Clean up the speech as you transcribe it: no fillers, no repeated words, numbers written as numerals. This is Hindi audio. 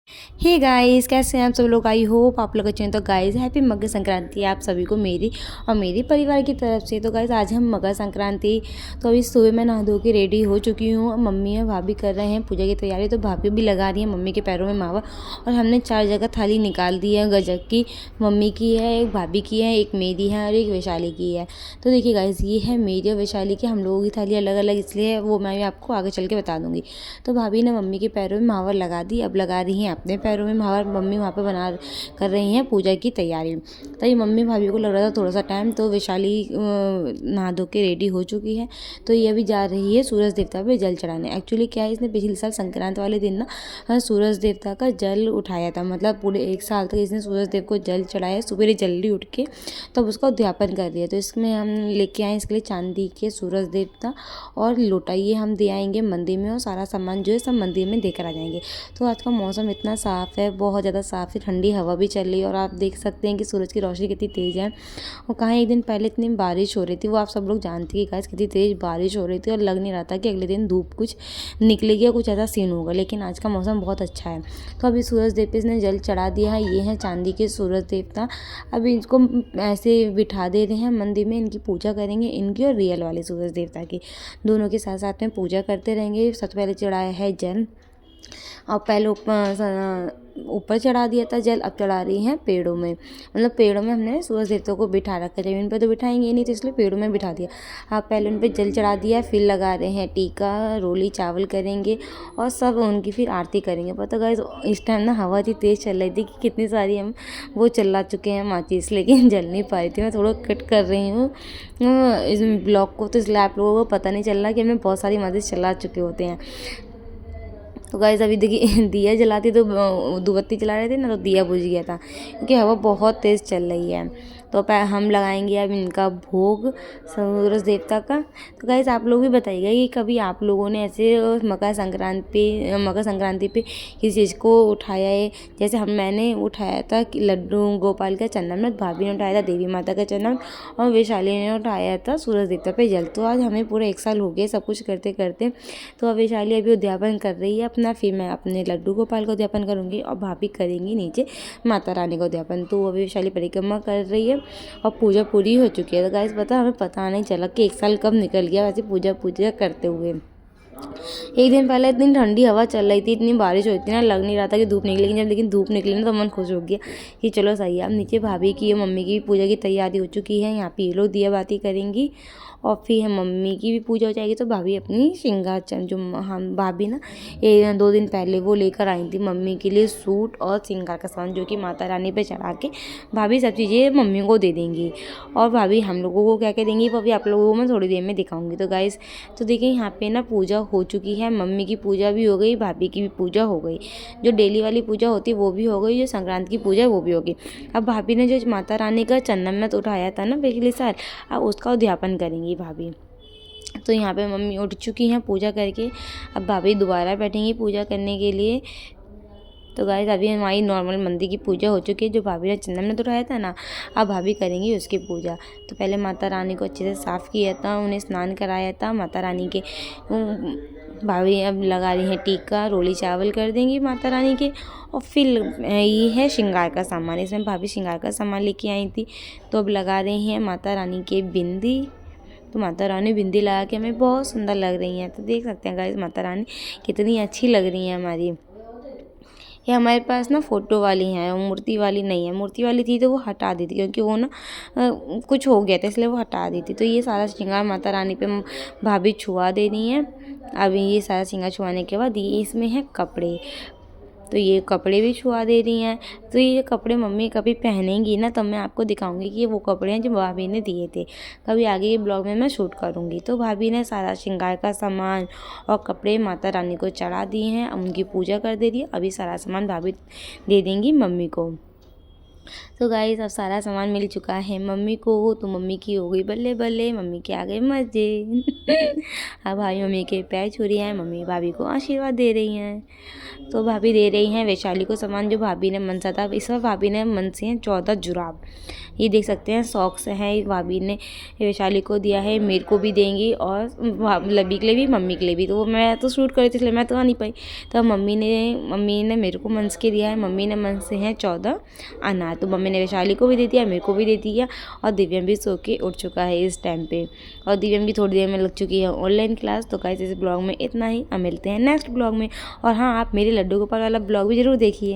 हे गाइस, कैसे हैं आप सब लोग। आई होप आप लोग अच्छे हैं। तो गाइस हैप्पी मकर संक्रांति आप सभी को मेरी और मेरे परिवार की तरफ से। तो गाइस आज हम मकर संक्रांति, तो अभी सुबह मैं नहा धो के रेडी हो चुकी हूँ। अब मम्मी और भाभी कर रहे हैं पूजा की तैयारी। तो भाभी भी लगा रही है मम्मी के पैरों में मावा। और हमने 4 जगह थाली निकाल दी है गजक की। मम्मी की है, एक भाभी की है, एक मेरी है और एक वैशाली की है। तो देखिए गाइस, ये है मेरी और वैशाली की। हम लोगों की थाली अलग अलग इसलिए वो मैं आपको आगे चल के बता दूंगी। तो भाभी ने मम्मी के पैरों में महावर लगा दी, अब लगा रही हैं अपने पैरों में महावर। मम्मी वहाँ पे कर रही हैं पूजा की तैयारी। तभी मम्मी भाभी को लग रहा था थोड़ा सा टाइम, तो वैशाली नहा धो के रेडी हो चुकी है। तो ये अभी जा रही है सूरज देवता पे जल चढ़ाने। एक्चुअली क्या है, इसने पिछले साल संक्रांत वाले दिन ना सूरज देवता का जल उठाया था। मतलब पूरे 1 साल तक इसने सूरज देव को जल चढ़ाया, सुबह जल्दी उठ के तब उसका उद्यापन कर दिया। तो इसमें हम लेके आए इसके लिए चांदी के सूरज देवता और लोटा। ये हम दे आएंगे मंदिर में और सारा सामान जो है सब मंदिर में देकर आ जाएंगे। तो आज का मौसम इतना साफ़ है, बहुत ज़्यादा साफ़ है, ठंडी हवा भी चल रही है और आप देख सकते हैं कि सूरज की रोशनी कितनी तेज़ है। और कहाँ एक दिन पहले इतनी बारिश हो रही थी, वो आप सब लोग जानते हैं कि गाइस कितनी तेज़ बारिश हो रही थी और लग नहीं रहा था कि अगले दिन धूप कुछ निकलेगी या कुछ ऐसा सीन होगा। लेकिन आज का मौसम बहुत अच्छा है। तो अभी सूरज देव पे इसने जल चढ़ा दिया है। ये है चांदी के सूरज देवता। अभी इनको ऐसे बिठा दे रहे हैं मंदिर में, इनकी पूजा करेंगे, इनकी और रियल वाले सूरज देवता की। दोनों के साथ साथ में पूजा करते रहेंगे। सबसे पहले चढ़ाया है जल और पहले ऊपर चढ़ा दिया था जल, अब चढ़ा रही हैं पेड़ों में। मतलब पेड़ों में हमने सूरज देवता को बिठा रखा है। जमीन पर तो बिठाएंगे नहीं, तो इसलिए पेड़ों में बिठा दिया। अब पहले उन पर जल चढ़ा दिया, फिर लगा रहे हैं टीका, रोली चावल करेंगे और सब उनकी फिर आरती करेंगे। पता गाइस इस टाइम ना हवा इतनी तेज़ चल रही थी कि कितनी सारी हम वो चला चुके हैं माचिस, लेकिन जल नहीं पा रही थी। मैं थोड़ा कट कर रही हूँ इस ब्लॉग को, तो इसलिए आप लोगों को पता नहीं चल रहा कि हमने बहुत सारी माचिस चला चुके होते हैं। तो गाइस अभी देखिए दिया जलाती तो धूपबत्ती जला रहे थे ना, तो दिया बुझ गया था क्योंकि हवा बहुत तेज़ चल रही है। तो हम लगाएंगे अब इनका भोग सूरज देवता का। तो गाइस आप लोग भी बताइएगा कि कभी आप लोगों ने ऐसे मकर संक्रांति पे किसी चीज़ को उठाया है। जैसे मैंने उठाया था कि लड्डू गोपाल का चरणामृत, भाभी ने उठाया था देवी माता का चरणामृत और वैशाली ने उठाया था सूरज देवता पे जल। तो आज हमें पूरा 1 साल हो गया सब कुछ करते करते। तो अब वैशाली अभी उद्यापन कर रही है अपना, फिर मैं अपने लड्डू गोपाल का उद्यापन करूँगी और भाभी करेंगी नीचे माता रानी का उद्यापन। तो अभी वैशाली परिक्रमा कर रही है और पूजा पूरी हो चुकी है। तो गाइस हमें पता नहीं चला कि 1 साल कब निकल गया वैसे पूजा करते हुए। एक दिन पहले इतनी ठंडी हवा चल रही थी, इतनी बारिश हो रही थी ना, लग नहीं रहा था कि धूप निकलेगी। जब लेकिन धूप निकली ना तो मन खुश हो गया कि चलो सही है। अब नीचे भाभी की और मम्मी की भी पूजा की तैयारी हो चुकी है। यहाँ पे ये लोग दिया बाती करेंगी और फिर मम्मी की भी पूजा हो जाएगी। तो भाभी अपनी श्रृंगार जो हम भाभी ना 2 दिन पहले वो लेकर आई थी मम्मी के लिए सूट और श्रृंगार का सामान, जो कि माता रानी पे चढ़ा के भाभी सब चीज़ें मम्मी को दे देंगी। और भाभी हम लोगों को क्या क्या देंगी वो भी आप लोगों को मैं थोड़ी देर में दिखाऊंगी। तो गाइस तो देखिए यहाँ पे ना पूजा हो चुकी है, मम्मी की पूजा भी हो गई, भाभी की भी पूजा हो गई। जो डेली वाली पूजा होती है वो भी हो गई, जो संक्रांति की पूजा है वो भी हो गई। अब भाभी ने जो माता रानी का चन्नमत उठाया था ना पिछले साल, अब उसका उद्यापन करेंगी भाभी। तो यहाँ पे मम्मी उठ चुकी हैं पूजा करके। अब भाभी दोबारा बैठेंगी पूजा करने के लिए। तो गाइस अभी हमारी नॉर्मल मंदिर की पूजा हो चुकी है, जो भाभी ने चंदन में उठाया था ना, अब भाभी करेंगी उसकी पूजा। तो पहले माता रानी को अच्छे से साफ़ किया था, उन्हें स्नान कराया था माता रानी के। भाभी अब लगा रही हैं टीका, रोली चावल कर देंगी माता रानी के। और फिर ये है श्रृंगार का सामान, इसमें भाभी श्रृंगार का सामान लेके आई थी। तो अब लगा रही हैं माता रानी के बिंदी। तो माता रानी बिंदी लगा के हमें बहुत सुंदर लग रही हैं। तो देख सकते हैं गाइस माता रानी कितनी अच्छी लग रही हैं हमारी। ये हमारे पास ना फ़ोटो वाली हैं, मूर्ति वाली नहीं है। मूर्ति वाली थी तो वो हटा दी थी क्योंकि वो ना कुछ हो गया था, इसलिए वो हटा दी थी। तो ये सारा श्रृंगार माता रानी पे भाभी छुआ दे रही हैं। अभी ये सारा श्रृंगार छुआने के बाद ये इसमें है कपड़े, तो ये कपड़े भी छुआ दे रही हैं। तो ये कपड़े मम्मी कभी पहनेंगी ना, तब मैं आपको दिखाऊंगी कि ये वो कपड़े हैं जो भाभी ने दिए थे। कभी आगे के ब्लॉग में मैं शूट करूंगी। तो भाभी ने सारा श्रृंगार का सामान और कपड़े माता रानी को चढ़ा दिए हैं, उनकी पूजा कर दे रही है। अभी सारा सामान भाभी दे देंगी मम्मी को। तो गाइस अब सारा सामान मिल चुका है मम्मी को, तो मम्मी की हो गई बल्ले बल्ले, मम्मी के आ गए मज़े। अब भाई मम्मी के पैर छू रही हैं, मम्मी भाभी को आशीर्वाद दे रही हैं। तो भाभी दे रही हैं वैशाली को सामान जो भाभी ने मनसा था। इस बार भाभी ने मनसे हैं 14 जुराब, ये देख सकते हैं सॉक्स हैं, भाभी ने वैशाली को दिया है, मेरे को भी देंगी और लबी के लिए भी, मम्मी के लिए भी। तो वो मैं तो शूट कर रही थी इसलिए मैं तो आ नहीं पाई। तो मम्मी ने मेरे को मंस के दिया है, मम्मी ने मन से हैं 14 अनार। तो मम्मी ने वैशाली को भी दे दिया, मेरे को भी दे दिया और दिव्यम भी सो के उठ चुका है इस टाइम पे। और दिव्यम की थोड़ी देर में लग चुकी है ऑनलाइन क्लास। तो गाइस इस ब्लॉग में इतना ही, अब मिलते हैं नेक्स्ट ब्लॉग में। और हाँ, आप मेरे लड्डू गोपाल वाला ब्लॉग भी ज़रूर देखिए।